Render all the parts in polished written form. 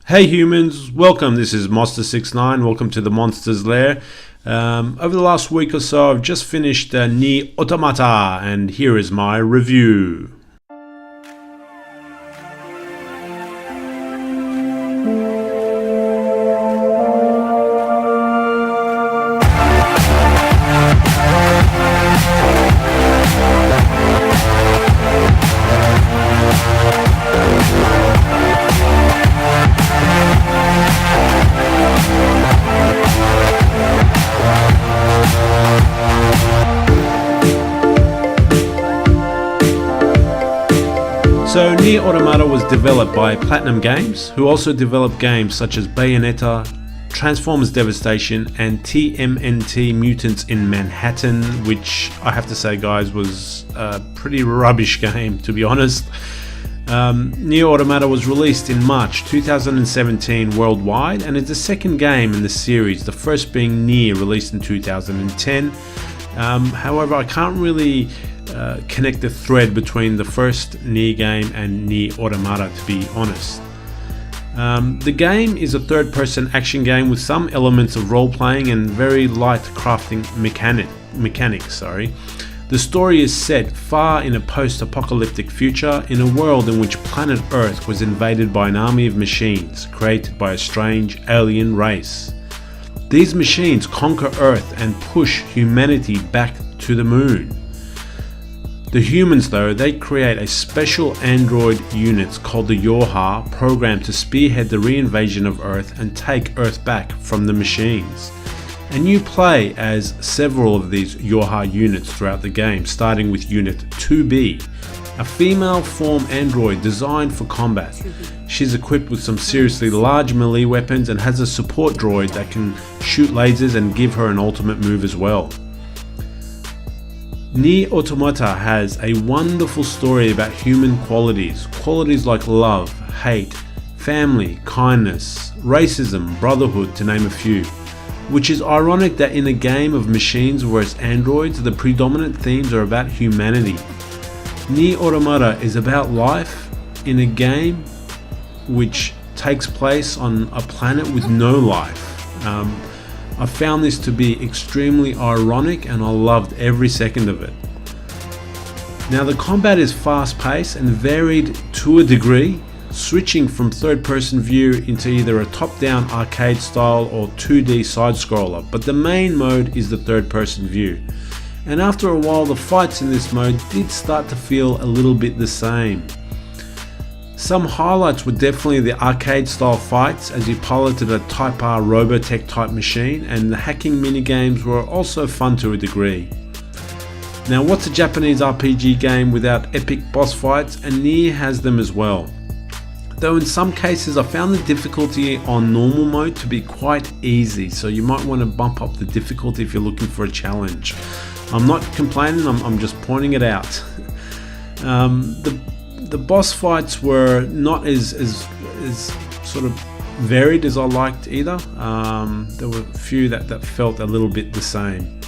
Hey humans, welcome. This is Mozsta69. Welcome to the Monster's Lair. Over the last week or so, I've just finished Nier Automata, and here is my review. So Nier Automata was developed by Platinum Games, who also developed games such as Bayonetta, Transformers Devastation, and TMNT Mutants in Manhattan, which I have to say, guys, was a pretty rubbish game, to be honest. Nier Automata was released in March 2017 worldwide, and is the second game in the series, the first being Nier, released in 2010. However, I can't really connect the thread between the first Nier game and Nier Automata, to be honest. The game is a third-person action game with some elements of role-playing and very light crafting mechanics. The story is set far in a post-apocalyptic future in a world in which planet Earth was invaded by an army of machines created by a strange alien race. These machines conquer Earth and push humanity back to the moon. The humans, though, they create a special android unit called the Yorha, programmed to spearhead the reinvasion of Earth and take Earth back from the machines. And you play as several of these Yorha units throughout the game, starting with Unit 2B, a female form android designed for combat. She's equipped with some seriously large melee weapons and has a support droid that can shoot lasers and give her an ultimate move as well. Nier Automata has a wonderful story about human qualities like love, hate, family, kindness, racism, brotherhood, to name a few. Which is ironic that in a game of machines versus androids, the predominant themes are about humanity. Nier Automata is about life in a game which takes place on a planet with no life. I found this to be extremely ironic, and I loved every second of it. Now, the combat is fast paced and varied to a degree, switching from third person view into either a top down arcade style or 2D side scroller, but the main mode is the third person view. And after a while, the fights in this mode did start to feel a little bit the same. Some highlights were definitely the arcade style fights as you piloted a Type R Robotech type machine, and the hacking minigames were also fun to a degree. Now, what's a Japanese RPG game without epic boss fights? And Nier has them as well. Though in some cases I found the difficulty on normal mode to be quite easy, so you might want to bump up the difficulty if you're looking for a challenge. I'm not complaining, I'm just pointing it out. The boss fights were not as sort of varied as I liked either. There were a few that felt a little bit the same.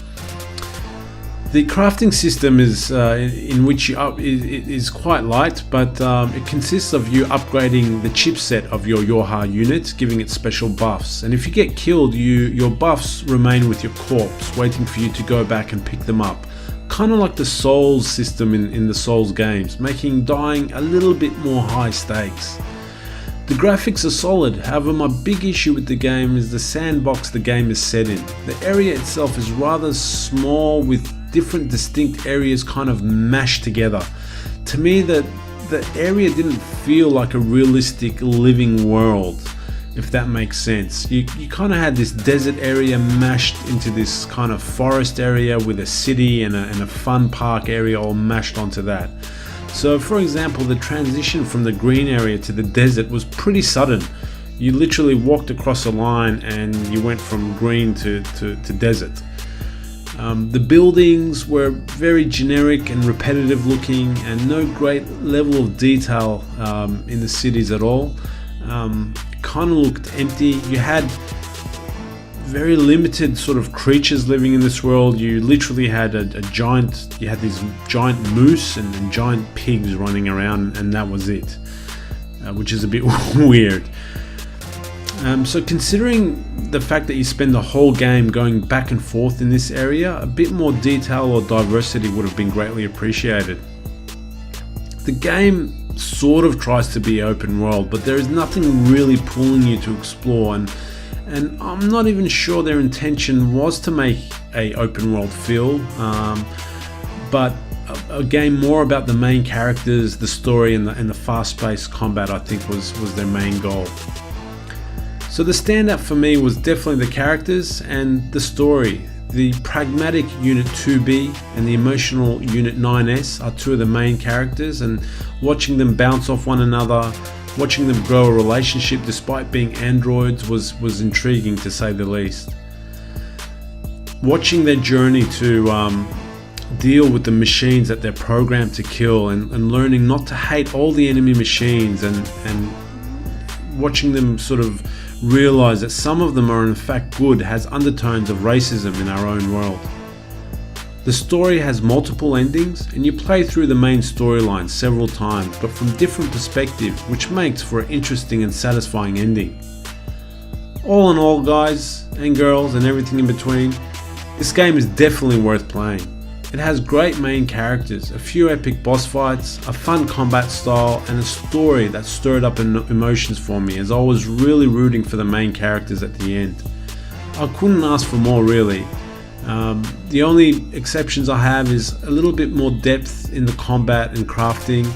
The crafting system is in which is quite light, but it consists of you upgrading the chipset of your Yorha unit, giving it special buffs. And if you get killed, your buffs remain with your corpse, waiting for you to go back and pick them up. Kind of like the Souls system in the Souls games, making dying a little bit more high stakes. The graphics are solid, however my big issue with the game is the sandbox the game is set in. The area itself is rather small, with different distinct areas kind of mashed together. To me, the area didn't feel like a realistic living world, if that makes sense. You kind of had this desert area mashed into this kind of forest area with a city and a fun park area all mashed onto that. So for example, the transition from the green area to the desert was pretty sudden. You literally walked across a line and you went from green to desert. The buildings were very generic and repetitive looking, and no great level of detail in the cities at all. Kind of looked empty. You had very limited sort of creatures living in this world. You literally had you had these giant moose and giant pigs running around, and that was it, which is a bit weird. So considering the fact that you spend the whole game going back and forth in this area, a bit more detail or diversity would have been greatly appreciated. The game sort of tries to be open world, but there is nothing really pulling you to explore, and I'm not even sure their intention was to make a open world feel, but a game more about the main characters, the story, and the fast-paced combat I think was their main goal. So the standout for me was definitely the characters and the story. The pragmatic Unit 2B and the emotional Unit 9S are two of the main characters, and watching them bounce off one another, watching them grow a relationship despite being androids was intriguing to say the least. Watching their journey to deal with the machines that they're programmed to kill, and learning not to hate all the enemy machines, and watching them sort of realize that some of them are in fact good has undertones of racism in our own world. The story has multiple endings, and you play through the main storyline several times, but from different perspectives, which makes for an interesting and satisfying ending. All in all, guys and girls and everything in between, this game is definitely worth playing. It has great main characters, a few epic boss fights, a fun combat style, and a story that stirred up emotions for me, as I was really rooting for the main characters at the end. I couldn't ask for more, really. The only exceptions I have is a little bit more depth in the combat and crafting,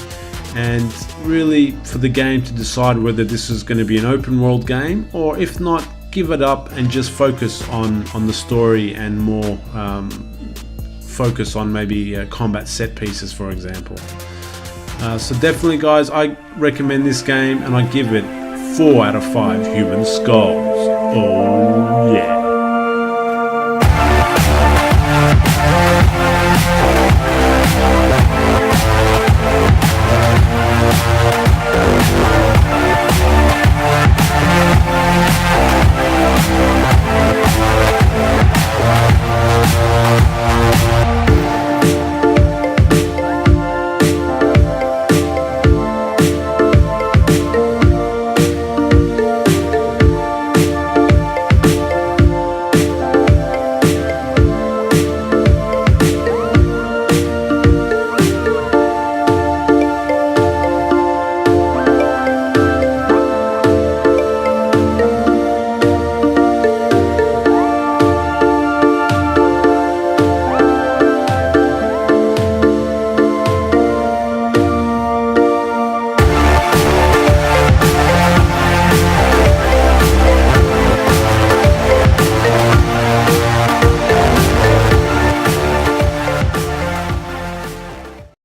and really for the game to decide whether this is going to be an open world game, or if not, give it up and just focus on the story and more focus on maybe combat set pieces, for example. So definitely, guys, I recommend this game, and I give it 4 out of 5 human skulls. Oh yeah.